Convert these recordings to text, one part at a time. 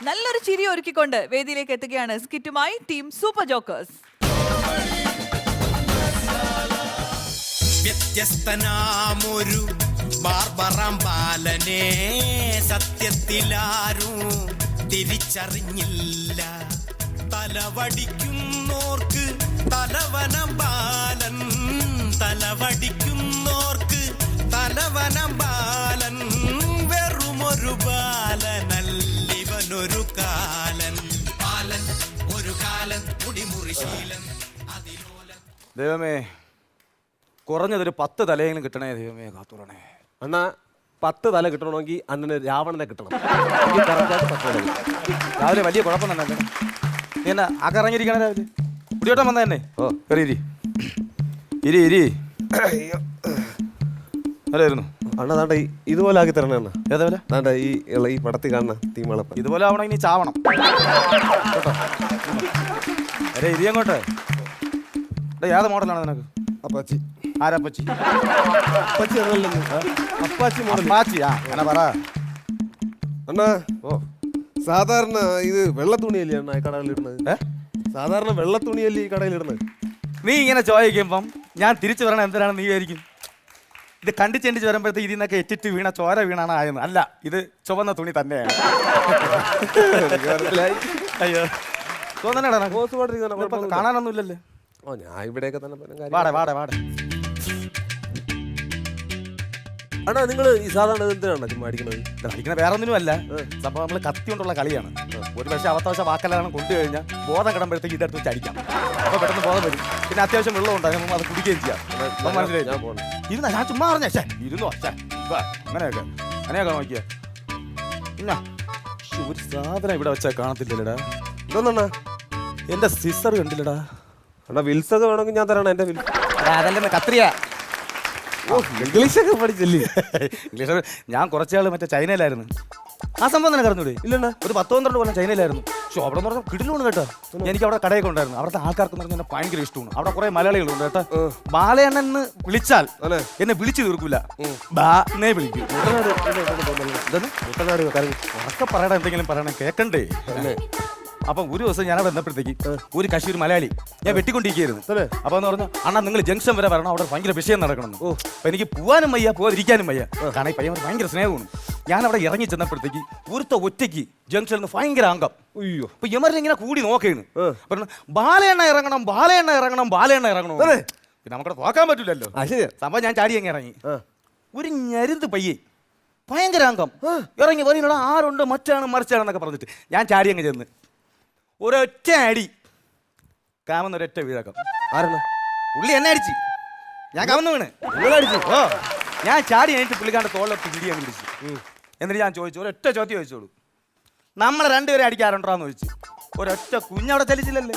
നല്ലൊരു ചിരി ഒരുക്കിക്കൊണ്ട് വേദിയിലേക്ക് എത്തുകയാണ് സ്കിറ്റുമായി ടീം സൂപ്പർ ജോക്കേഴ്സ്. വ്യത്യസ്തനാമൊരു ബാർബറാം ബാലനെ സത്യത്തിലാരും തിരിച്ചറിഞ്ഞില്ല. തലവടിക്കുന്നോർക്ക് തലവനം ബാലൻ, തലവടിക്കുന്നോർക്ക് തലവനം ബാലൻ. വെറുമൊരു ബാലനല്ലിവനൊരു കാലൻ, ബാലൻ ഒരു കാലൻ മുടിമുറിശീലൻ അതിലോലൻ. ദൈവമേ, കുറഞ്ഞതൊരു 10 തലയെങ്കിലും കിട്ടണേ ദൈവമേ, കാത്തുറണേ. അണ്ണാ 10 തല കിട്ടണമെങ്കിൽ അണ്ണന് രാവണനെ കിട്ടണം. രാവിലെ വലിയ കുഴപ്പം തന്നെ. നീ എന്നാ അകറങ്ങിയിരിക്കണേ രാവിലെ? കുടിയോട്ടം വന്ന തന്നെ. ഓ കയറി ഇരി ഇരി ഇരി. അല്ലായിരുന്നു അണ്ണ താണ്ട ഇതുപോലെ ആക്കി തരണേ അണ്ണ. ഏതേപോലെ? താണ്ട ഈ പടത്തിൽ കാണുന്ന തീമളപ്പം ഇതുപോലെ ആവണമെങ്കിൽ നീ ചാവണം കേട്ടോ. അരെ ഇരി അങ്ങോട്ട്. ഏത് മോഡലാണ് നിനക്ക്? അപ്പാച്ചി. ആരപ്പച്ചി? അപ്പാച്ചി അതല്ലെന്ന്. Apache model. അപ്പാച്ചി. ആ എന്നാ പറ. അണ്ണാ ഓ സാധാരണ ഇത് വെള്ള തുണിയല്ലേ അണ്ണ ഈ കടയിൽ ഇടുന്നത്? സാധാരണ വെള്ള തുണിയല്ലേ ഈ കടയിൽ ഇടുന്നത്? നീ ഇങ്ങനെ ചോദിക്കുമ്പം ഞാൻ തിരിച്ചു പറയണ എന്തിനാണ് നീ വിചാരിക്കും? ഇത് കണ്ടിച്ചെണ്ടിച്ച് വരുമ്പോഴത്തേക്ക് ഇതിൽ നിന്നൊക്കെ എറ്റിട്ട് വീണ ചോര വീണാണ് ആയെന്ന്. അല്ല, ഇത് ചുവന്ന തുണി തന്നെയാണ്. അയ്യോ തോന്നണേടാ, കാണാനൊന്നുമില്ലല്ലേ? ഓ ഞാൻ ഇവിടെയൊക്കെ തന്നെ. വാടെ വാടെ വാടെ. അണ്ണാ നിങ്ങൾ ഈ സാധാരണ എന്തിനാണ് ചുമ്മാ അടിക്കുന്നത്? അടിക്കണ വേറെ ഒന്നിനും അല്ല, സംഭവം നമ്മൾ കത്തി കൊണ്ടുള്ള കളിയാണ്. ഒരു പക്ഷേ അവത്താവശ്യം വാക്കെല്ലാം കൊണ്ടു കഴിഞ്ഞാൽ ബോധം കിടമ്പോഴത്തേക്ക് ഇതെടുത്ത് വെച്ച് അടിക്കാം. അപ്പോൾ പെട്ടെന്ന് ബോധം വരും. പിന്നെ അത്യാവശ്യം വെള്ളം ഉണ്ടാകും, അത് കുടിക്കുകയും ചെയ്യാം. മനസ്സിലായി? ഞാൻ പോകണം. ഇരുന്ന ഞാൻ ചുമ്മാ പറഞ്ഞേ ഇരുന്നോ അങ്ങനെയൊക്കെ നോക്കിയാ. പിന്നെ ഒരു സാധനം ഇവിടെ വെച്ചാൽ കാണത്തില്ലടാ. ഇതൊന്നണ്ണാ എന്റെ സിസ്റ്റർ കണ്ടില്ലടാ. അണ്ണാ വിൽസൊക്കെ വേണമെങ്കിൽ ഞാൻ തരണം. എന്റെ വിൽസ് അതല്ലെന്ന് കത്രിയ. ഇംഗ്ലീഷൊക്കെ പഠിച്ചില്ലേ? ഇംഗ്ലീഷ് ഞാൻ കുറച്ചാൾ മറ്റേ ചൈനയിലായിരുന്നു. ആ സംഭവം തന്നെ അറിഞ്ഞൂടെ? ഇല്ലണ്ണ, ഒരു 10-12 കൊല്ലം ചൈനയിലായിരുന്നു. പക്ഷെ അവിടെ പറഞ്ഞാൽ കിടിലൂണ് കേട്ടോ. എനിക്ക് അവിടെ കടയൊക്കെ ഉണ്ടായിരുന്നു. അവിടുത്തെ ആൾക്കാർക്ക് പറഞ്ഞാൽ ഭയങ്കര ഇഷ്ടമാണ്. അവിടെ കുറെ മലയാളികളുണ്ട് കേട്ടോ. ബാലയണ്ണൻ എന്ന് വിളിച്ചാൽ എന്നെ വിളിച്ചു തീർക്കൂല, ബാന്നേ വിളിക്കൂ. ഉറക്കെ പറയണ എന്തെങ്കിലും പറയണേ, കേക്കണ്ടേ? അപ്പം ഒരു ദിവസം ഞാൻ അവിടെ വന്നപ്പോഴത്തേക്ക് ഒരു കശ്മീർ മലയാളി ഞാൻ വെട്ടിക്കൊണ്ടിരിക്കുകയായിരുന്നു. അപ്പൊ എന്ന് പറഞ്ഞു, അണ്ണാ നിങ്ങൾ ജംഗ്ഷൻ വരെ വരണം, അവിടെ ഭയങ്കര വിഷയം നടക്കണം. അപ്പൊ എനിക്ക് പോകാനും വയ്യ, പോകാതിരിക്കാനും വയ്യ. കാരണം ഈ പയ്യൻ ഭയങ്കര സ്നേഹമാണ്. ഞാൻ അവിടെ ഇറങ്ങി ചെന്നപ്പോഴത്തേക്ക് ഒരുത്ത ഒറ്റയ്ക്ക് ജംഗ്ഷനിൽ നിന്ന് ഭയങ്കര അംഗം. അയ്യോ, അപ്പൊ യമരൻ ഇങ്ങനെ കൂടി നോക്കുകയാണ്. പറഞ്ഞു ബാലയെണ്ണ ഇറങ്ങണം, ബാലയെണ്ണ ഇറങ്ങണം, ബാലയെണ്ണ ഇറങ്ങണം. പിന്നെ നമുക്കവിടെ നോക്കാൻ പറ്റില്ലല്ലോ. സംഭവം ഞാൻ ചാടി അങ്ങ് ഇറങ്ങി. ഒരു ഞരുന്ത് പയ്യെ ഭയങ്കര അംഗം ഇറങ്ങി പറയുന്നടാ ആരുണ്ട്, മറ്റാണ് മറിച്ചാണെന്നൊക്കെ പറഞ്ഞിട്ട് ഞാൻ ചാടി അങ്ങ് ചെന്ന് ഒരൊറ്റ അടി കാമെന്നൊരൊറ്റ വീഴക്കം. ആരാണ്? പുള്ളി എന്നെ അടിച്ച്, ഞാൻ കവന്ന് വീണ്. അടിച്ചു. ഓ ഞാൻ ചാടി കഴിഞ്ഞിട്ട് പുള്ളിക്കാണ്ട് തോളിലൊക്കെ പിടിയാൻ പിടിച്ചു. എന്നിട്ട് ഞാൻ ചോദിച്ചു, ഒരൊറ്റ ചോദ്യം ചോദിച്ചോളൂ, നമ്മളെ രണ്ടുപേരെ അടിക്കാറുണ്ടോന്ന് ചോദിച്ചു. ഒരൊറ്റ കുഞ്ഞവിടെ ചലിച്ചില്ലല്ലേ.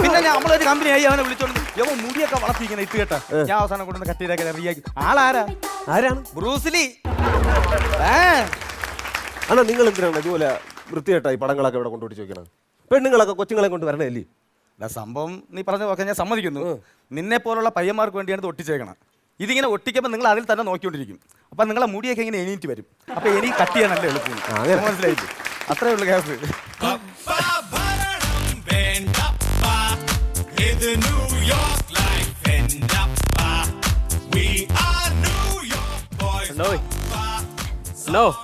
പിന്നെ നമ്മളൊരു കമ്പനി ആയി അവനെ വിളിച്ചോണ്ട് യവൻ മുടിയൊക്കെ വളർത്തിങ്ങനെ ഇട്ട് കേട്ടാ. ഞാൻ അവസാനം കൊണ്ടുവന്ന് കട്ടിയിലൊക്കെ റെഡിയാക്കി. ആരാണ്? ബ്രൂസ്ലി. അണ്ണാ നിങ്ങൾ എന്തിനാണ് ഇതുപോലെ വൃത്തിയായിട്ടായി പടങ്ങളൊക്കെ ഇവിടെ കൊണ്ടുപിടിച്ച് വെക്കണം? പെണ്ണുങ്ങളൊക്കെ കൊച്ചുങ്ങളെ കൊണ്ട് വരണല്ലേ? സംഭവം നീ പറഞ്ഞ നോക്കാൻ ഞാൻ സമ്മതിക്കുന്നു. നിന്നെ പോലുള്ള പയ്യന്മാർക്ക് വേണ്ടിയാണ് ഇത് ഒട്ടിച്ചേക്കണം. ഇതിങ്ങനെ ഒട്ടിക്കുമ്പോൾ നിങ്ങൾ അതിൽ തന്നെ നോക്കിക്കൊണ്ടിരിക്കും. അപ്പം നിങ്ങളെ മുടിയൊക്കെ ഇങ്ങനെ എണീറ്റ് വരും. അപ്പം എനിക്ക് കട്ട് ചെയ്യാനല്ലേ എളുപ്പം. മനസ്സിലായിട്ട് അത്രേ ഉള്ളു കേസ്.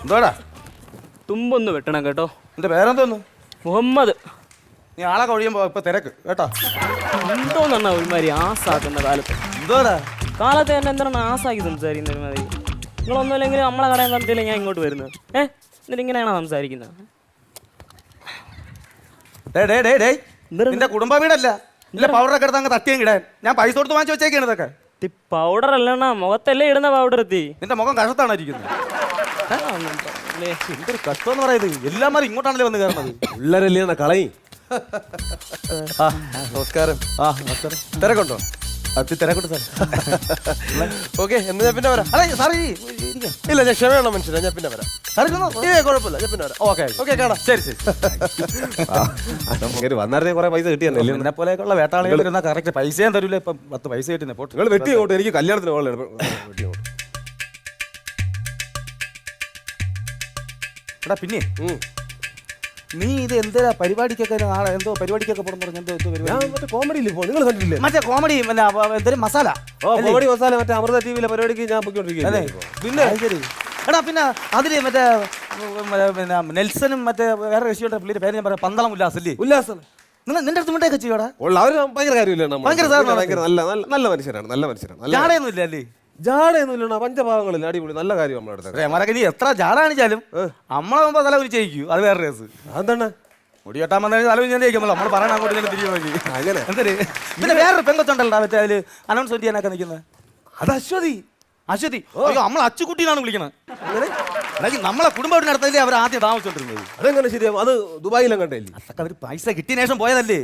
എന്തോടാ? തുമ്പൊന്ന് വെട്ടണം കേട്ടോ. എന്റെ പേരെന്തോന്നു? മുഹമ്മദ്. നീ ആളെ കഴിയുമ്പോ ഇപ്പൊ തിരക്ക് കേട്ടോ. എന്തോന്നാ ഒരുമാതിരി ആസാക്കുന്ന കാലത്ത്? എന്തോടാ കാലത്ത് തന്നെ എന്താണ് ആസാക്കി സംസാരിക്കുന്ന ഒരുമാതിരി? നിങ്ങളൊന്നുമില്ലെങ്കിൽ നമ്മളെ കടയിൽ നടത്തിയില്ല ഞാൻ ഇങ്ങോട്ട് വരുന്നത്. എന്നിട്ട് ഇങ്ങനെയാണോ സംസാരിക്കുന്നത്? നിന്റെ കുടുംബ വീടല്ല. ഇല്ല പൗഡറൊക്കെ എടുത്ത് അങ്ങ് തട്ടിയും കിടാൻ ഞാൻ പൈസ കൊടുത്ത് വാങ്ങിച്ചു വെച്ചേക്കാണ് ഇതൊക്കെ. പൗഡർ അല്ലണ്ണ, മുഖത്തല്ലേ ഇടുന്ന പൗഡർ എത്തി. നിന്റെ മുഖം കഴുത്താണ് ഇരിക്കുന്നത്. എന്തൊരു കഷ്ടം എന്ന് പറയുന്നത്. എല്ലാമാരും ഇങ്ങോട്ടാണല്ലേ വന്ന് കയറുന്നത്. പിള്ളേരല്ലേ കളയും. നമസ്കാരം. തിരക്കുണ്ടോ? തിരക്കുണ്ട് സാർ. ഓക്കെ, എന്ന് ഞാൻ പിന്നെ വരാം. ഇല്ല ഞാൻ ക്ഷമയുള്ള മനുഷ്യനാ, ഞാൻ പിന്നെ വരാം. കുഴപ്പമില്ല, ഞാൻ പിന്നെ വരാം. ഓക്കെ കാണാം. ശരി. വന്നായിരുന്നേ കുറെ പൈസ കിട്ടിയല്ലേ? എന്നെ പോലെയൊക്കെയുള്ള വേട്ടാളികൾ കറക്റ്റ് പൈസ ഞാൻ തരൂല. ഇപ്പം 10 പൈസ കിട്ടുന്നേ. നിങ്ങൾ വെട്ടി അങ്ങോട്ട്, എനിക്ക് കല്യാണത്തിന് പോകണം. എടാ പിന്നെ നീ ഇത് എന്തിനാ പരിപാടിക്കൊക്കെ നാളെ എന്തോ പരിപാടിക്കൊക്കെ പോകണം പറഞ്ഞു എന്തോ ഞാൻ പരിപാടി മറ്റേ കോമഡിയിൽ പോകും, നിങ്ങൾ കണ്ടിട്ടില്ലേ? മറ്റേ കോമഡി പിന്നെ എന്തൊരു മസാല ഓ, കോമഡി മസാല മറ്റേ അമൃത ടിവിയിലെ പരിപാടിക്ക് ഞാൻ പോയിക്കൊണ്ടിരിക്കുകയാണ്. പിന്നെ ശരി എടാ പിന്നെ അതില് മറ്റേ പിന്നെ നെൽസനും മറ്റേ വേറെ രക്ഷിയുടെ പുള്ളിയുടെ പേര് ഞാൻ പറയാം പന്തളം ഉല്ലാസല്ലേ ഉല്ലാസം നിന്റെ അടുത്ത് മിണ്ടൊക്കെ ചെയ്യോടാ അവർ ഭയങ്കര കാര്യമില്ല, ഭയങ്കര സാധനമാണ്. ഭയങ്കര നല്ല മനുഷ്യരാണ്, നല്ല മനുഷ്യരാണ്. നല്ല ജാടയൊന്നും ഇല്ല അല്ലേ ജാടയൊന്നുമില്ല, പഞ്ചഭാഗങ്ങളിൽ അടിപൊളി നല്ല കാര്യം നമ്മുടെ അടുത്ത്. മരക്കെ നീ എത്ര ജാട കാണിച്ചാലും നമ്മളെ മുമ്പ് തല ഒരു ചെയ്യിക്കൂ അത് വേറെ രസം. അതെന്താണ് മുടി കെട്ടാൻ വന്നാൽ തല ഞാൻ ജയിക്കുമ്പോൾ നമ്മൾ പറയണം അങ്ങോട്ട് ഇങ്ങനെ തിരികെ മതി. അങ്ങനെ എന്തൊരു പിന്നെ വേറൊരു പെങ്കൊച്ചുണ്ടല്ലോ മറ്റേ അതില് അനൗൺസ്മെന്റ് ചെയ്യാനൊക്കെ നിൽക്കുന്നത് അത് അശ്വതി. അശ്വതി അയ്യോ നമ്മൾ അച്ചുകുട്ടിന്നാണ് വിളിക്കുന്നത്. നമ്മളെ കുടുംബം നടത്തല്ലേ അവർ ആദ്യം താമസിച്ചോണ്ടിരുന്നത്. അതെങ്ങനെ ശരിയാവും? അത് ദുബായിലും കണ്ടല്ലേ? അതൊക്കെ അവർ പൈസ കിട്ടിയ ശേഷം പോയതല്ലേ.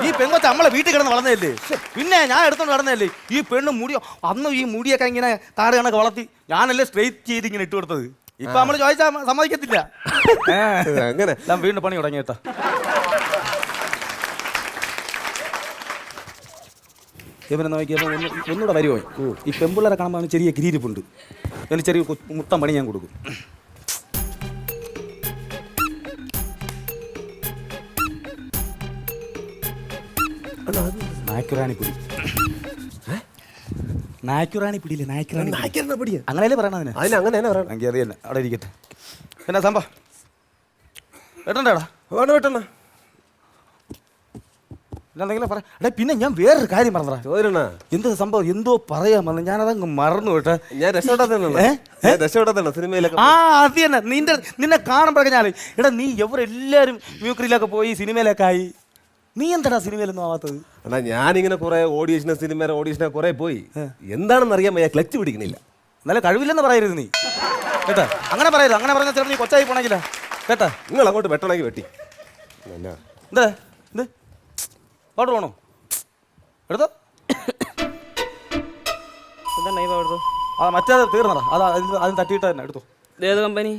ഈ പെങ്കൊച്ച് നമ്മളെ വീട്ടിൽ കിടന്ന് വളർന്നതല്ലേ. പിന്നെ ഞാൻ എടുത്തോണ്ട് നടന്നതല്ലേ. ഈ പെണ്ണ് മുടി അന്ന് ഈ മുടിയൊക്കെ ഇങ്ങനെ താട് കണക്ക് വളർത്തി ഞാനല്ലേ സ്ട്രെയിറ്റ് ചെയ്ത് ഇങ്ങനെ ഇട്ട് കൊടുത്തത്. ഇപ്പൊ നമ്മള് ചോദിച്ചാൽ സമ്മതിക്കത്തില്ല. അങ്ങനെ ഞാൻ വീണ്ടും പണി തുടങ്ങി കേട്ടാ. ഇവനെ നോക്കിയപ്പോൾ ഒന്നുകൂടെ വരുമോ ഈ പെമ്പിള്ളേരെ കാണുമ്പോൾ അവന് ചെറിയ ഗിരിയിരിപ്പുണ്ട്. അവന് ചെറിയ മുട്ടം പണി ഞാൻ കൊടുക്കും. നായ്ക്കുറാണിപ്പിടി നായ്ക്കുറാണിപ്പിടിയില്ലേ നായ്ക്കുറാണി അങ്ങനെയല്ലേ പറയണ അതിന്. അങ്ങനെ തന്നെ പറയണം. എങ്കിൽ അത് തന്നെ അവിടെ ഇരിക്കട്ടെ. എന്നാ സംഭവം കേട്ടണ്ടേടാ വേട്ടണ്ണ എന്തെങ്കിലും പറയാം. എടാ പിന്നെ ഞാൻ വേറൊരു കാര്യം പറഞ്ഞതാ. ചോദിരണ എന്ത് സംഭവം എന്തോ പറയാൻ വന്നു ഞാനതങ്ങ് മറന്നു കേട്ടെ. ഞാൻ രക്ഷപ്പെടാത്തന്നെ സിനിമയിലൊക്കെ. ആ അത് തന്നെ നിന്നെ കാണുമ്പോഴൊക്കെ ഞാൻ എടാ നീ എല്ലാവരും മ്യൂക്രിയിലൊക്കെ പോയി സിനിമയിലൊക്കെ ആയി. നീ എന്താടാ സിനിമയിലൊന്നും ആവാത്തത്? എന്നാ ഞാനിങ്ങനെ കുറെ സിനിമയുടെ ഓഡീഷനെ കുറെ പോയി. എന്താണെന്ന് അറിയാൻ വയ്യ, ക്ലച്ച് പിടിക്കണില്ല. നല്ല കഴിവില്ലെന്ന് പറയരുത് നീ കേട്ടാ. അങ്ങനെ പറയരുത്. അങ്ങനെ പറഞ്ഞാൽ ചിലപ്പോൾ നീ കൊച്ചായി പോണെങ്കിലാ കേട്ടാ. നിങ്ങൾ അങ്ങോട്ട് വെട്ടണമെങ്കിൽ വെട്ടി. എന്താ എന്ത് പാട്ട് പോണോ എടുത്തോ. എന്താണ് ഈ പൗഡർ? ആ മറ്റേത് തീർന്നടാ. അതിന് തട്ടിയിട്ട് തന്നെ എടുത്തോ. ഏത് കമ്പനി?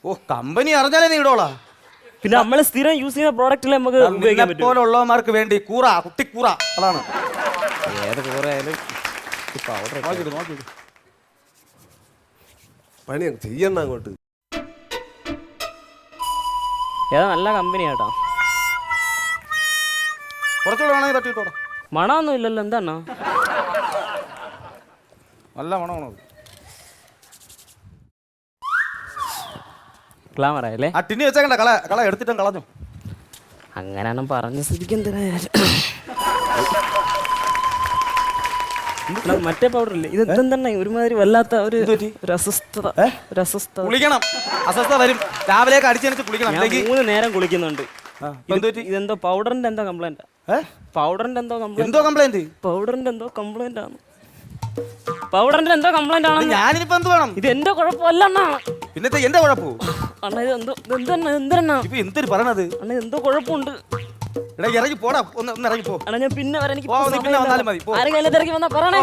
ഓ കമ്പനി അറിഞ്ഞാലേ നീ ഇടോളാ. പിന്നെ നമ്മൾ സ്ഥിരം യൂസ് ചെയ്യുന്ന പ്രോഡക്റ്റിൽ നമുക്ക് ഉപയോഗിക്കാൻ പറ്റും. പോലുള്ളവന്മാർക്ക് വേണ്ടി കൂറ കുട്ടിക്കൂറ അതാണ്. ഏത് കൂറയായാലും നോക്കിയിട്ട് പണി ചെയ്യണ്ട അങ്ങോട്ട്. ഏതാ നല്ല കമ്പനി കേട്ടോ. കുറച്ചുകൂടെ വേണമെങ്കിൽ തട്ടിയിട്ടോടാ. മണമൊന്നും ഇല്ലല്ലോ. എന്താണ് നല്ല മണമാണോ? ഗ്ലാമർ ആയല്ലേ? ആ ടിന്നി വെച്ചേക്കണ്ട കള എടുത്തിട്ടും കളഞ്ഞു. അങ്ങനെയാണ് പറഞ്ഞ സ്ഥിതിക്ക് എന്തിനാ മറ്റേ പൗഡർ ഇല്ലേ ഇത് എന്താണ് ഒരുമാതിരി വല്ലാത്ത ഒരു അസ്വസ്ഥത. കുളിക്കണം. അസ്വസ്ഥത വരും. രാവിലേക്ക് അടിച്ചെടുത്ത് കുളിക്കണം. ഞാൻ 3 നേരം കുളിക്കുന്നുണ്ട്. ഇതെന്തോ പൗഡറിന്റെ എന്തോ കംപ്ലൈന്റ്. പൗഡറിന്റെ എന്തോ കംപ്ലൈന്റ് പൗഡറിന്റെ എന്തോ കംപ്ലൈന്റ് ആണ്. പൗഡറിന്റെ എന്തോ കംപ്ലൈന്റ് ആണ്. ഞാനിപ്പോ എന്ത് വേണം? ഇത് എന്റെ കുഴപ്പമല്ല അണ്ണാ. പിന്നത്തെ എന്റെ കുഴപ്പവും അണ്ണാ ഇത് എന്തെന്നാ ഇപ്പൊ എന്തൊരു പറയണത്? അണ്ണാ എന്തോ കുഴപ്പമുണ്ട്. എടാ ഇറങ്ങി പോടാ. ഒന്ന് ഇറങ്ങി പോ. അണ്ണാ ഞാൻ പിന്നെ വരാൻ എനിക്ക് പിന്നെ വന്നാലും മതി. ആരെങ്കിലും തിരക്കി വന്നാ പറയണേ.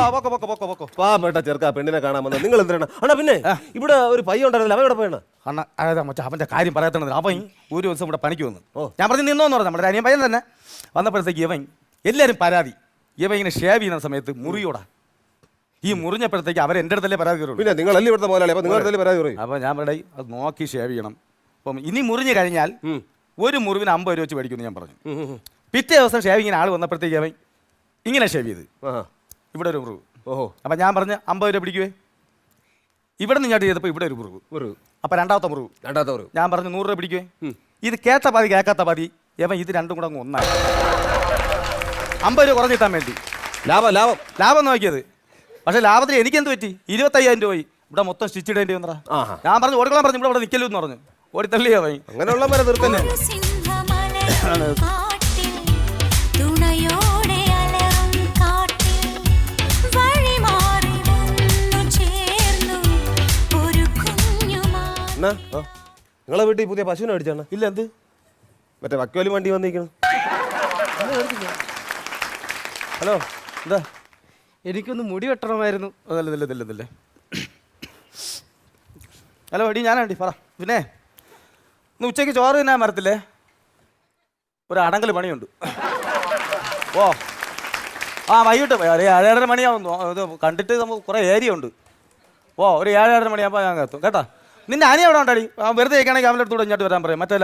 പാവപ്പെട്ട ചെറുക്ക പെണ്ണിനെ കാണാൻ വന്നത് നിങ്ങൾ എന്തിനാണ്? അണ്ണാ പിന്നെ ഇവിടെ ഒരു പയ്യ ഉണ്ടായിരുന്നില്ല, അവൻ ഇവിടെ പോയണ? അണ്ണാ അതാ മച്ചാ അവന്റെ കാര്യം പറയാത്തത്. അവൻ ഒരു ദിവസം ഇവിടെ പണിക്ക് വന്നു. ഞാൻ പറഞ്ഞു നിന്നോന്ന് പറഞ്ഞു. നമ്മുടെ അനിയൻ പയ്യൻ തന്നെ വന്നപ്പോഴത്തേക്ക് ഇവൻ എല്ലാവരും പരാതി. ഇവൻ ഇങ്ങനെ ഷേവ് ചെയ്യുന്ന സമയത്ത് മുറിയോടാ. ഈ മുറിഞ്ഞപ്പോഴത്തേക്ക് അവർ എൻ്റെ അടുത്തല്ലേ പരാതി കയറുള്ളൂ. പിന്നെ നിങ്ങളല്ലേ ഇവിടുത്തെ മോലാളി, അപ്പൊ നിങ്ങളുടെ പരാതി പറയും. അപ്പോൾ ഞാൻ പറയടേ അത് നോക്കി ഷേവ് ചെയ്യണം. അപ്പം ഇനി മുറിഞ്ഞു കഴിഞ്ഞാൽ ഒരു മുറിവിന് 50 രൂപ വെച്ച് മേടിക്കുമെന്ന് ഞാൻ പറഞ്ഞു. പിറ്റേ ദിവസം ഷേവിങ്ങിന് ആൾ വന്നപ്പോഴത്തേക്ക് അവൻ ഇങ്ങനെ ഷേവ് ചെയ്ത് ഇവിടെ ഒരു മുറിവ്. ഓഹോ. അപ്പം ഞാൻ പറഞ്ഞ് 50 രൂപ പിടിക്കുവേ. ഇവിടെ നിന്ന് ഇങ്ങോട്ട് ചെയ്തപ്പോൾ ഇവിടെ ഒരു മുറിവ്. അപ്പം രണ്ടാമത്തെ മുറിവ് ഞാൻ പറഞ്ഞു 100 രൂപ പിടിക്കുവേ. ഇത് കേട്ട പാതി കേൾക്കാത്ത പാതി ഇവൻ ഇത് രണ്ടും കൂടെ അങ്ങ് ഒന്നായി 50 രൂപ കുറഞ്ഞ് കിട്ടാൻ വേണ്ടി ലാഭം നോക്കിയത്. പക്ഷെ ലാഭത്തിൽ എനിക്കെന്ത് പറ്റി? 25,000 രൂപ ഇവിടെ മൊത്തം സ്റ്റിച്ച് ഇടേണ്ടി വന്നടാ. ഞാൻ പറഞ്ഞു ഓടിക്കോളാൻ പറഞ്ഞു. ഇവിടെ നിൽക്കല്ലോ എന്ന് പറഞ്ഞു. ഓടിത്തള്ളിയാ പോയി. അങ്ങനെയുള്ള മരം തീർത്തന്നെ. നിങ്ങളെ വീട്ടിൽ പുതിയ പശുവിനെ മേടിച്ചാണ്? ഇല്ല. എന്ത് മറ്റേ വക്കോലി വണ്ടി വന്നിരിക്കണം. ഹലോ എന്താ? എനിക്കൊന്ന് മുടി വെട്ടണമായിരുന്നു. അതല്ലേ ഹലോ എടി ഞാനാണ്ടി പറ. പിന്നെ ഇന്ന് ഉച്ചയ്ക്ക് ചോറ് തിന്നാൻ മരത്തില്ലേ ഒരു അടങ്കൽ പണിയുണ്ട്. ഓ വൈകിട്ട് ഒരു 7:30 മണിയാവും. ഇത് കണ്ടിട്ട് നമുക്ക് കുറേ ഏരിയ ഉണ്ട്. ഒരു 7:30 മണിയാകുമ്പോൾ ഞാൻ എത്തും കേട്ടാ. നിന്റെ അനി എവിടെ ഉണ്ടാടി? വെറുതെ കഴിക്കണമെങ്കിൽ അവൻ്റെ അടുത്തൂടെ ഇങ്ങോട്ട് വരാൻ പറയും. മറ്റേ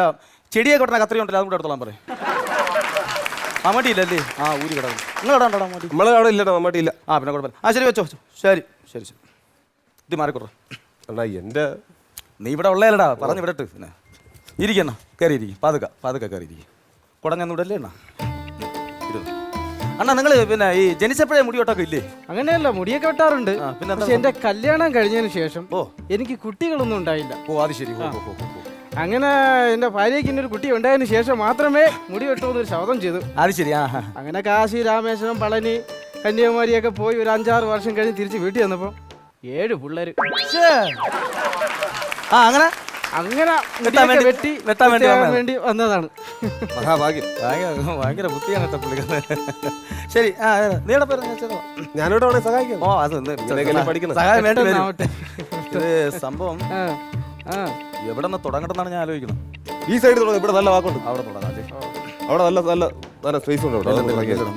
ചെടിയെ കൊട്ടുന്ന കത്രി ഉണ്ടല്ലോ അതും കൂടെ എടുത്തോളാൻ പറയും. മമ്മട്ടി ഇല്ലല്ലേ? ആ ഊരി കിടക്കും. നിങ്ങളവിടെ ഉണ്ടോ മമ്മട്ടി? നമ്മളെ അവിടെ ഇല്ലടാ മമ്മട്ടി ഇല്ല. ആ പിന്നെ കുഴപ്പമില്ല. ആ ശരി വെച്ചോ വെച്ചോ. ശരി ശരി ശരി. ഇത് മാറിക്കൊറ. അണ്ണാ എൻ്റെ നീ ഇവിടെ ഉള്ളതല്ലടാ, പറഞ്ഞു വിടട്ട്. പിന്നെ ഇരിക്കണ്ണ, കയറിയിരിക്കും. പതുക്കെ കയറിയിരിക്കും. കുടഞ്ഞൊന്നും ഇടല്ലേ അണ്ണാ? ഇരുന്നു. അണ്ണാ നിങ്ങൾ പിന്നെ ഈ ജനിച്ചപ്പോഴേ മുടി വെട്ടൊക്കെ ഇല്ലേ? അങ്ങനെയല്ല, മുടിയൊക്കെ വെട്ടാറുണ്ട്. പിന്നെ പക്ഷെ എന്റെ കല്യാണം കഴിഞ്ഞതിന് ശേഷം ഓ എനിക്ക് കുട്ടികളൊന്നും ഉണ്ടായില്ല. ഓ അത് ശരി. ഓ ഓ ഓ. അങ്ങനെ എന്റെ ഭാര്യയ്ക്ക് ഇന്നൊരു കുട്ടി ഉണ്ടായതിനു ശേഷം മാത്രമേ മുടി വെട്ടുമെന്നൊരു ശബ്ദം ചെയ്തു. അത് ശരി. ആ അങ്ങനെ കാശി, രാമേശ്വരം, പളനി, കന്യാകുമാരിയൊക്കെ പോയി ഒരു 5-6 വർഷം കഴിഞ്ഞ് തിരിച്ച് വീട്ടിൽ വന്നപ്പോ 7 പിള്ളേര്. ആ അങ്ങനെ അങ്ങനെ വെട്ടാൻ വേണ്ടി വന്നതാണ്. മഹാഭാഗ്യം. ഭയങ്കര ബുദ്ധിയാണ് കേട്ടോ പുള്ളിക്കാരൻ. ശരി. ആ നീടെ പേര് ഞാനിവിടെ വേണേ സഹായിക്കാം. ഓ അത് പഠിക്കണം. സഹായം വേണ്ടി വരും. ആവട്ടെ. ഇത് സംഭവം ആ, ആ. എവിടെ നിന്ന് തുടങ്ങട്ടെന്നാണ് ഞാൻ ആലോചിക്കുന്നത്. ഈ സൈഡ് തുടങ്ങും. ഇവിടെ നല്ല വാക്കുണ്ട്. അവിടെ തുടങ്ങാം. അവിടെ നല്ല നല്ല നല്ല സ്പേസ് ഉണ്ട്. അവിടെ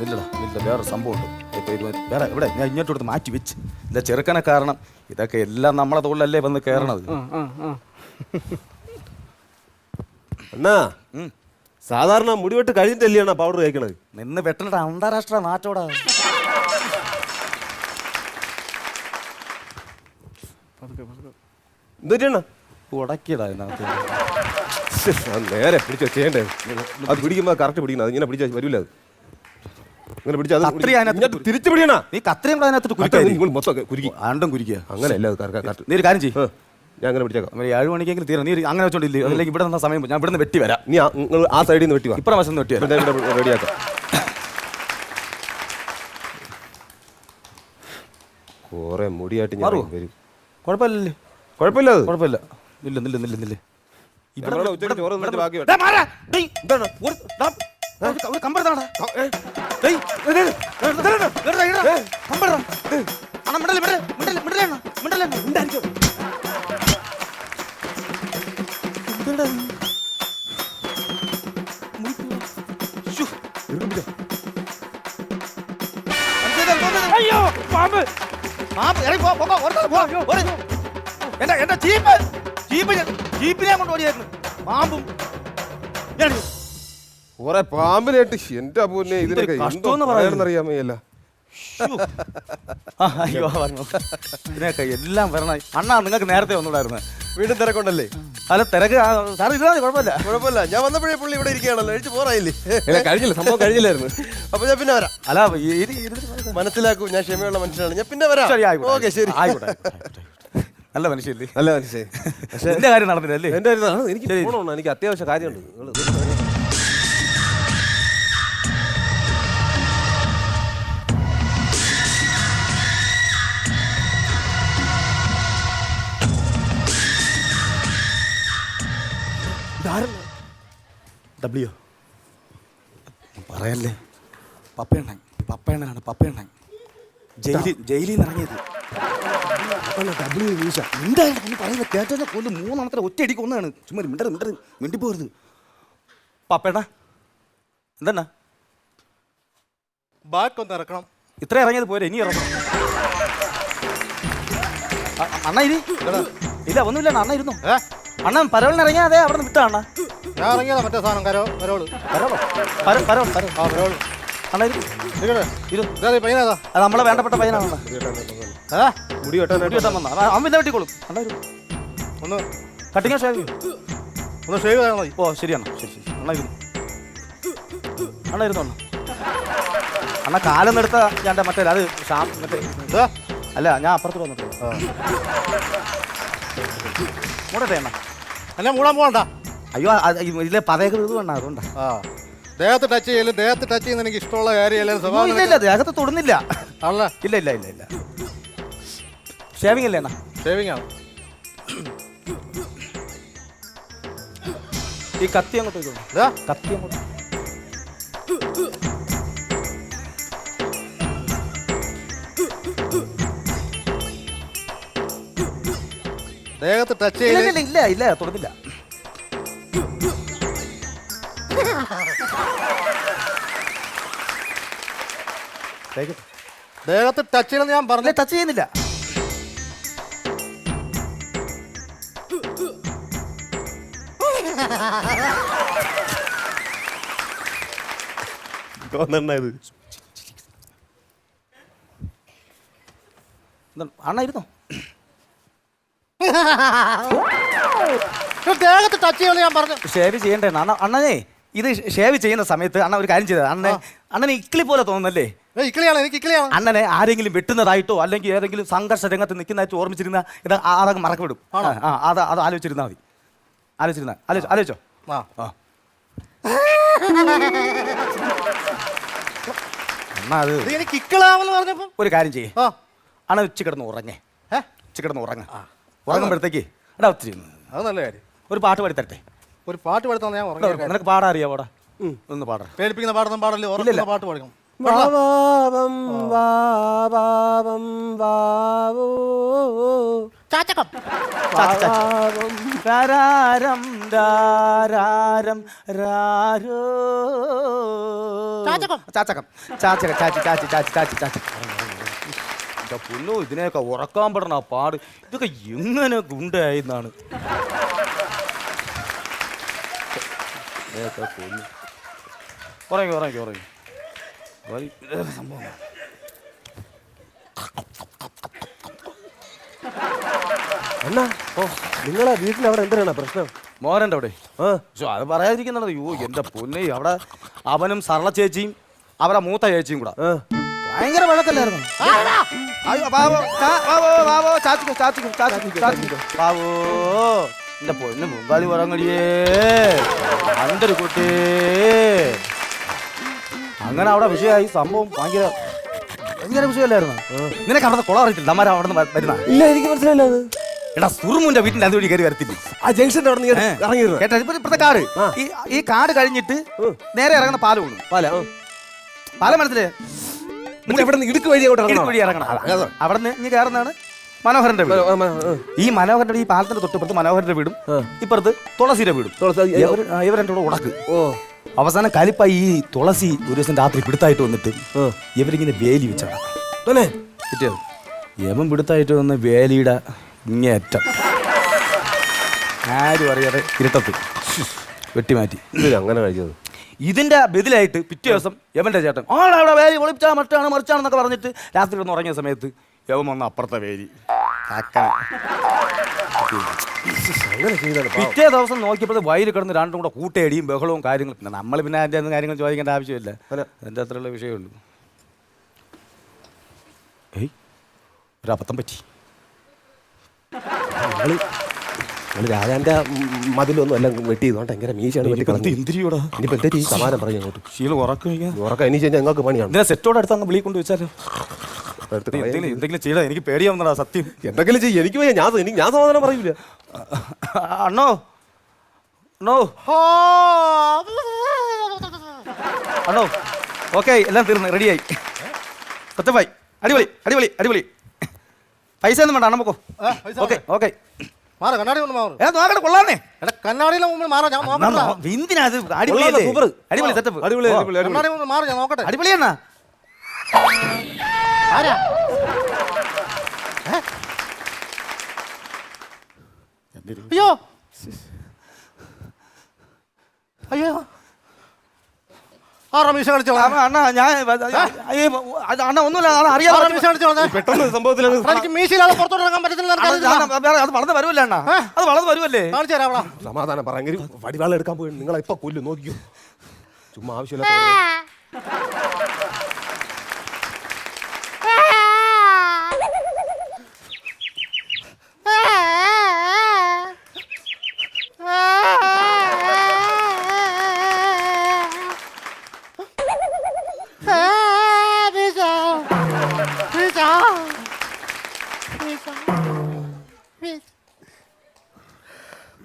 ഇല്ല വേറെ സംഭവമുണ്ട്. ഇപ്പൊ ഇത് വേറെ ഇവിടെ ഞാൻ ഇങ്ങോട്ട് കൊടുത്ത് മാറ്റി വെച്ച് ഇല്ല ചെറുക്കനെ കാരണം ഇതൊക്കെ എല്ലാം നമ്മളെ തോളിലല്ലേ വന്ന് കയറണത്. ആ, ആ, ആ. അണ്ണാ സാധാരണ മുടിവെട്ട് കഴിഞ്ഞിട്ടല്ലേ പൗഡർ കഴിക്കണത്? നിന്ന് വെട്ടണ അന്താരാഷ്ട്ര നാറ്റോടാ. എന്തൊക്കെയാണ് ഉടക്കിയടാ ഇതിനകത്ത്. നേരെ പിടിച്ചോ ചെയ്യണ്ടേ? അത് പിടിക്കുമ്പോ കറക്റ്റ് പിടിക്കണം. അത് ഇങ്ങനെ പിടിച്ചാൽ വരില്ല. അത് ഇങ്ങനെ പിടിച്ചാൽ കത്രി അതിനകത്ത് തിരിച്ചു പിടിക്കണ. നീ കത്രയും കൂടെ അതിനകത്ത് കുരുക്കി മൊത്തം കുരുക്കി ആണ്ടും കുരിക്കുക. അങ്ങനെയല്ല അത് കറക്റ്റ്. നീ ഒരു കാര്യം ചെയ്യും. ഞാൻ അങ്ങനെ പിടിച്ചേക്കാം. 7 മണിക്കെങ്കിലും തീരണം. നീ അങ്ങനെ വെച്ചോണ്ടില്ലേ? അല്ലെങ്കിൽ ഇവിടെ നിന്ന സമയം ഞാൻ ഇവിടെ നിന്ന് വെട്ടി വരാം. നീ നിങ്ങൾ ആ സൈഡിൽ നിന്ന് വെട്ടി വാ. ഇപ്പുറം വശം വെട്ടി വരാം. ഇവിടെ റെഡിയാക്കാം. കുറെ മുടിയായിട്ട് ഞാൻ വരും. കുഴപ്പമില്ലല്ലേ? കുഴപ്പമില്ല. അത് കുഴപ്പമില്ല. നില്ല ഉച്ചയ്ക്ക് ചോറ് തിന്നിട്ട് ബാക്കി ഒരു കമ്പെടുത്താടാ. അയ്യോ, പാമ്പ്. എന്റെ ജീപ്പിനെ കൊണ്ട് ഓടിയായിരുന്നു പാമ്പും. കുറെ പാമ്പിനായിട്ട് എന്റെ പൊന്നെ ഇതിനൊക്കെ കഷ്ടമെന്ന് അറിയാൻ വയ്യല്ല. അയ്യോ പറഞ്ഞു ഇതിനൊക്കെ എല്ലാം വരണ. അണ്ണാ നിങ്ങൾക്ക് നേരത്തെ ഒന്നുകൂടായിരുന്നു. വീണ്ടും തിരക്കുണ്ടല്ലേ? അല്ല തിരക്ക് സാർ ഇരുന്നാ കുഴപ്പമില്ല. കുഴപ്പമില്ല. ഞാൻ വന്നപ്പോഴേ പുള്ളി ഇവിടെ ഇരിക്കുകയാണല്ലോ. എഴുതി പോറായില്ലേ? കഴിഞ്ഞില്ല, സംഭവം കഴിഞ്ഞില്ലായിരുന്നു. അപ്പൊ ഞാൻ പിന്നെ വരാം. അല്ല മനസ്സിലാക്കൂ, ഞാൻ ക്ഷമയുള്ള മനുഷ്യനാണ്. ഞാൻ പിന്നെ വരാം. ഓക്കെ ശരി. ആയിക്കോട്ടെ. നല്ല മനുഷ്യല്ലേ? നല്ല മനുഷ്യൻ. പക്ഷെ എന്റെ കാര്യം നടന്നില്ലല്ലേ? എന്റെ എനിക്ക് പോകണം. എനിക്ക് അത്യാവശ്യ കാര്യമുണ്ട്. ഡബ്ല്യു പറയല്ലേ? പപ്പയണ്ണനാണ്. ജയിലിൽ നിന്ന് ഇറങ്ങിയത്. പറയുന്നത് കേട്ടോ കൊല്ലും. 3 ഒറ്റയടിക്ക് ഒന്നാണ്. ചുമ്മാ മിണ്ടിപ്പോരുത്. പപ്പേണ്ണ എന്താ ബാക്കൊന്ന് ഇറക്കണം. ഇത്ര ഇറങ്ങിയത് പോരെ, ഇനി ഇറങ്ങണം. അണ്ണ ഇരി. ഇല്ല ഒന്നുമില്ല അണ്ണ ഇരുന്നു. അണ്ണൻ പരവളിന് ഇറങ്ങിയാ അതെ അവിടെ നിന്ന് വിട്ടാ അണ്ണ? ഞാൻ ഇറങ്ങിയതാ മറ്റേ സാധനം കരോള്. അണ്ണ പയ്യനേതാ? അത് നമ്മളെ വേണ്ടപ്പെട്ട പയ്യനാണ്. മുടി വെട്ടാൻ വന്ന അവൻ പിന്നെ വെട്ടിക്കോളും. ഒന്ന് കട്ടിങ്ങോ ഷേവ് ഒന്ന് ഷേവ് ചെയ്താൽ മതി. ഓ ശരിയാണ്. ശരി അണ്ണ ഇരുന്നു. അണ്ണ അണ്ണ കാലം എടുത്ത ഞാൻ മറ്റേ അത് മറ്റേ അല്ല ഞാൻ അപ്പുറത്ത് വന്നിട്ട് മൂടട്ടെ അണ്ണ. എന്നെ മൂടാൻ പോകണ്ട. അയ്യോ ഇതിലെ പതയൊക്കെ ഇത് വേണ്ട അതുകൊണ്ടാ. ദേഹത്ത് ടച്ച് ചെയ്യലും ദേഹത്ത് ടച്ച് ചെയ്യുന്ന എനിക്ക് ഇഷ്ടമുള്ള കാര്യമല്ലേ? ഇല്ല ദേഹത്ത് തൊടുന്നില്ല. അല്ല ഇല്ല ഷേവിംഗ് അല്ലേ അണ്ണ? ഷേവിംഗ് ആണ്. ഈ കത്തി അങ്ങോട്ട് വെച്ചോ. കത്തി അങ്ങോട്ട്. ദേഹത്ത് ടച്ച് ചെയ്യല്. ഇല്ല തൊടുന്നില്ല. ദേഹത്ത് ടച്ച് ചെയ്യണമെന്ന് ഞാൻ പറഞ്ഞു. ടച്ച് ചെയ്യുന്നില്ല. തോന്നണ ഇത് അണ്ണ ഇരുന്നോ? ദേഹത്ത് ടച്ച് ചെയ്യാൻ ഞാൻ പറഞ്ഞു. ഷേവ് ചെയ്യണ്ടേ അണ്ണ? അണ്ണനെ ഇത് ഷേവ് ചെയ്യുന്ന സമയത്ത് അണ്ണ ഒരു കാര്യം ചെയ്തത് അണ്ണനെ ഇക്കിളി പോലെ തോന്നുന്നല്ലേ? ഇക്കിളിയാണ്, എനിക്ക് ഇക്കിളിയാണ്. അണ്ണനെ ആരെങ്കിലും വെട്ടുന്നതായിട്ടോ അല്ലെങ്കിൽ ഏതെങ്കിലും സംഘർഷ രംഗത്ത് നിൽക്കുന്നതായിട്ടോ ഓർമ്മിച്ചിരുന്ന ഇത് അതങ്ങ് മറക്കപ്പെടും. അത് ആലോചിച്ചിരുന്നാൽ മതി. ആലോചിച്ചോ? ആ. അണ്ണ അത് ഇത് എനിക്ക് ഇക്കിളാവെന്ന് പറഞ്ഞപ്പോ ഒരു കാര്യം ചെയ്യേ, ആ അണ്ണ ഉച്ച കിടന്ന് ഉറങ്ങേ. ഉച്ച കിടന്ന് ഉറങ്ങുമ്പോഴത്തേക്ക് എടാ ഒത്തിരി അത് നല്ല കാര്യം. ഒരു പാട്ട് പാടി തരട്ടെ? ഒരു പാട്ട് പാടുത്താ ഞാൻ ഉറങ്ങി. നിനക്ക് പാടാ അറിയാവോടാ? ഒന്ന് പാടാ. പേടിപ്പിക്കുന്ന പാടൊന്നും പാടല്ലേ, ഉറങ്ങുന്ന പാട്ട് പാടിക്കണം. വാവാവം വാവാവം വാവോ ചാച്ചക്കം. വാവാവം രാരാരം രാരാരം രാരോ ചാച്ചക്കം. ചാച്ചക്കം ചാച്ചക ചാച്ചി ചാച്ചി ചാച്ചി ചാച്ചി ചാച്ചി. എൻ്റെ പൊന്നോ, ഇതിനെയൊക്കെ ഉറക്കാൻ പെടണ പാട് ഇതൊക്കെ എങ്ങനെ ഗുണ്ടായെന്നാണ്. ഉറങ്ങി സംഭവം. അണ്ണാ നിങ്ങളെ വീട്ടിൽ അവിടെ എന്തിനാണ് പ്രശ്നം? മോഹനൻ്റെ അവിടെ അത് പറയാതിരിക്കുന്നത്. അയ്യോ എൻ്റെ പൊന്നെ, അവിടെ അവനും സരള ചേച്ചിയും അവരെ മൂത്ത ചേച്ചിയും കൂടെ ഭയങ്കര വഴക്കല്ലായിരുന്നു. എന്റെ പൊന്ന് മുമ്പാലി ഉറങ്ങടിയേ അന്തൊരു കുട്ടി. അങ്ങനെ അവിടെ വിഷയമായി സംഭവം. ഭയങ്കര വിഷയമല്ലായിരുന്നു. നിനക്ക് അവിടെ കുളം അറിയിട്ടില്ല അമ്മാരെ അവിടെ നിന്ന് വരുന്ന? ഇല്ല, എനിക്ക് മനസ്സിലായില്ല. അത് എടാ സുറുമുന്റെ വീട്ടിന്റെ അതുവഴി കയറി വരത്തില്ല. ആ ജംഗ്ഷന്റെ അവിടെ ഇറങ്ങി കേട്ടാ ഇപ്പഴത്തെ കാട്, ഈ കാട് കഴിഞ്ഞിട്ട് നേരെ ഇറങ്ങുന്ന പാലം ഉള്ളു. പാലം മനസ്സിലേ? ഇടുക്ക് വഴി വഴി ഇറങ്ങണം. അവിടെ നിന്ന് ഇനി കയറുന്നതാണ് മനോഹരന്റെ വീട്. ഈ മനോഹരന്റെ ഈ പാലത്തിന്റെ തൊട്ടിപ്പുറത്ത് മനോഹരന്റെ വീടും ഇപ്പുറത്ത് തുളസിയുടെ വീടും. ഇവർ എൻ്റെ കൂടെ ഉടക്ക്. അവസാനം കലിപ്പായി ഈ തുളസി ഒരു ദിവസം രാത്രി പിടുത്തായിട്ട് വന്നിട്ട് ഇവരിങ്ങനെ വേലി വെച്ചാണ് കിട്ടിയത്. യമൻ പിടുത്തായിട്ട് വന്ന് വേലിയുടെ ഇങ്ങേറ്റം ആരും അറിയാതെ ഇരുട്ടത്ത് വെട്ടിമാറ്റി. അങ്ങനെ കഴിച്ചത്. ഇതിന്റെ ബദലായിട്ട് പിറ്റേ ദിവസം യവന്റെ ചേട്ടൻ അവിടെ വേലി ഒളിപ്പിച്ചാ മറിച്ചാണെന്നൊക്കെ പറഞ്ഞിട്ട് രാത്രി ഒന്ന് ഉറങ്ങിയ സമയത്ത് യവൻ വന്ന് അപ്പുറത്തെ വേലി പിറ്റേ ദിവസം നോക്കിയപ്പോൾ വയലിൽ കിടന്ന് രണ്ടും കൂടെ കൂട്ടയടിയും ബഹളവും കാര്യങ്ങളും. പിന്നെ നമ്മൾ പിന്നെ അതിൻ്റെ ഒന്നും കാര്യങ്ങൾ ചോദിക്കേണ്ട ആവശ്യമില്ല, അതിൻ്റെ അത്രയുള്ള വിഷയമുള്ളൂ. ഒരബദ്ധം പറ്റി. രാജാന്റെ മതിലൊന്നും എല്ലാം വെട്ടി ചെയ്തോണ്ട് ഭയങ്കര മീശാണ്. എന്തിരിയോടാ ഇനിയിപ്പോ എന്താ ഈ സമാനം പറഞ്ഞു അങ്ങോട്ട് ശീലം ഉറക്കം ഇനി കഴിഞ്ഞാൽ ഞങ്ങൾക്ക് പണിയാണ്. ഇതിനെ സെറ്റോടെ അടുത്ത് അങ്ങ് വിളി കൊണ്ട് വെച്ചാലോ? എന്തെങ്കിലും ചെയ്താ എനിക്ക് പേടിയാവുന്നടാ സത്യം. എന്തെങ്കിലും ചെയ്യും. എനിക്ക് വയ്യ. ഞാൻ സമാധാനം പറയൂല. അണ്ണോ അണ്ണോ ഓക്കെ, എല്ലാം തീർന്ന് റെഡിയായി. സത്യമായി അടിപൊളി അടിപൊളി അടിപൊളി. പൈസ ഒന്നും വേണ്ട, അണ്ണ പോക്കോ. Okay okay. മാറ കണ്ണാടി ഒന്ന് മാറും. നോക്കട്ടെ, കൊള്ളാന്നേ. എടാ കണ്ണാടിയിലെ മുമ്പിൽ മാറാ, ഞാൻ നോക്കട്ടെ. എന്തിനാ അത്? അടിപൊളിയല്ലേ? അടിപൊളി സെറ്റപ്പ്. കണ്ണാടി മുമ്പിൽ മാറി, ഞാൻ നോക്കട്ടെ. അടിപൊളിയാണോ? ആരാ? അയ്യോ അയ്യോ, ആ റമീഷ കളിച്ചോളാം. അണ്ണ ഞാൻ അണ്ണ ഒന്നുമില്ല, അറിയാം. പെട്ടെന്ന് സംഭവത്തിൽ എനിക്ക് മീശയിലാണ് പുറത്തോട്ട് ഇറങ്ങാൻ പറ്റത്തില്ല. അത് വളർന്ന് വരുമല്ലേ അണ്ണ? അത് വളർന്ന് വരുമല്ലേ? കാണിച്ചു തരാം അവിടെ. സമാധാനം പറയെങ്കിലും വടിവാള എടുക്കാൻ പോയി നിങ്ങളെ ഇപ്പൊ കൊല്ലും. നോക്കിയോ, ചുമ്മാ ആവശ്യമില്ല.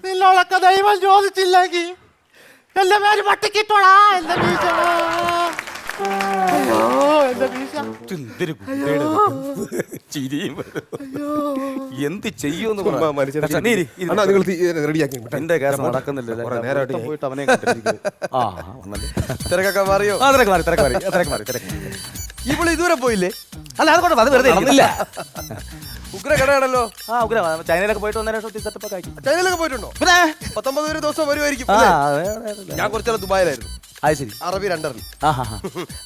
നിന്നോളൊക്കെ ദൈവം ചോദിച്ചില്ലെങ്കിൽ എന്റെ പേര് പട്ടിക്കിട്ടോളാ. എന്റെ വീശ, എന്റെ വീശ. എന്ത് ചെയ്യുമെന്ന് റെഡിയാക്കി എന്റെ കേസ് നടക്കുന്നില്ല. പോയിട്ട് അവനെ തിരക്കൊക്കെ മാറിയോ? ഇപ്പോൾ ഇതുവരെ പോയില്ലേ? അല്ല അതുകൊണ്ട് അത് വെറുതെ ഇല്ല. ഉഗ്ര കടയാണല്ലോ. ഉഗ്ര ചൈനയിലൊക്കെ പോയിട്ട് വന്നതിന് ശേഷം സെറ്റപ്പ് ഒക്കെ ആക്കി. ചൈനയിലൊക്കെ പോയിട്ടുണ്ടോ? 19 ദിവസം വരുമായിരിക്കും. ഞാൻ കുറച്ചാൽ ദുബായിലായിരുന്നു. അത് ശരി. അറബി രണ്ടറിൽ. ആ ഹാ ഹാ.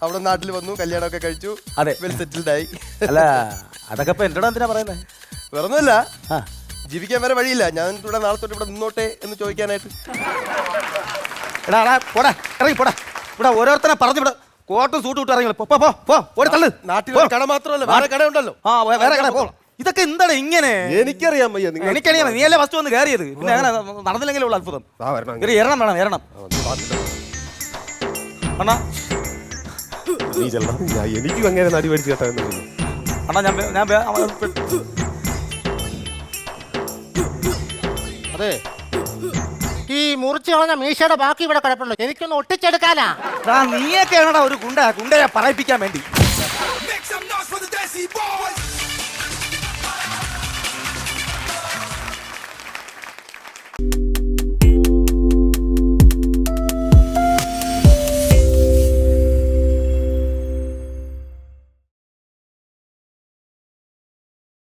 അവിടെ നാട്ടിൽ വന്നു, കല്യാണമൊക്കെ കഴിച്ചു, അതെ. വെൽ സെറ്റിൽഡ് ആയി. അല്ല അതൊക്കെ ഇപ്പൊ എന്നോട് എന്തിനാ പറയുന്നത്? വേറൊന്നുമില്ല, ആ ജീവിക്കാൻ വേറെ വഴിയില്ല. ഞാൻ ഇവിടെ നാളെ തൊട്ട് ഇവിടെ നിന്നോട്ടെ എന്ന് ചോദിക്കാനായിട്ട്. എടാ എടാ പോടാ, ഇറങ്ങി പോടാ. ഇവിടെ ഓരോരുത്തരെ പറഞ്ഞു ഇവിടെ കോട്ടും സൂട്ടും ഇട്ട് ഇറങ്ങി. പോ പോ പോ ഓടി തള്ളു. നാട്ടിൽ ഒരു കട മാത്രമല്ല, വേറെ കട ഉണ്ടല്ലോ. ആ വേറെ കട പോ. ഇതൊക്കെ എന്താണ് ഇങ്ങനെ? എനിക്കറിയാം അയ്യോ, നിങ്ങൾ എനിക്കറിയാം, നീയല്ലേ ഫസ്റ്റ് വന്ന് കയറിയത്. പിന്നെ അങ്ങനെ നടന്നില്ലെങ്കിലേ ഉള്ളൂ അത്ഭുതം. ഇവര് എരണം വേണം, എരണം. അണ്ണാ നീ ചെല്ലണം. എനിക്കും അങ്ങനെ നടി മേടിച്ച് കേട്ടോ. അണ്ണാ ഞാൻ അതെ, ഈ മുറിച്ച് കളഞ്ഞ മീശയുടെ ബാക്കി ഇവിടെ കിടപ്പുണ്ടോ? എനിക്കൊന്ന് ഒട്ടിച്ചെടുക്കാനാ. നീയൊക്കെയാണടാ ഒരു ഗുണ്ടയെ പറയിപ്പിക്കാൻ വേണ്ടി. Make some noise for the Desi Boys.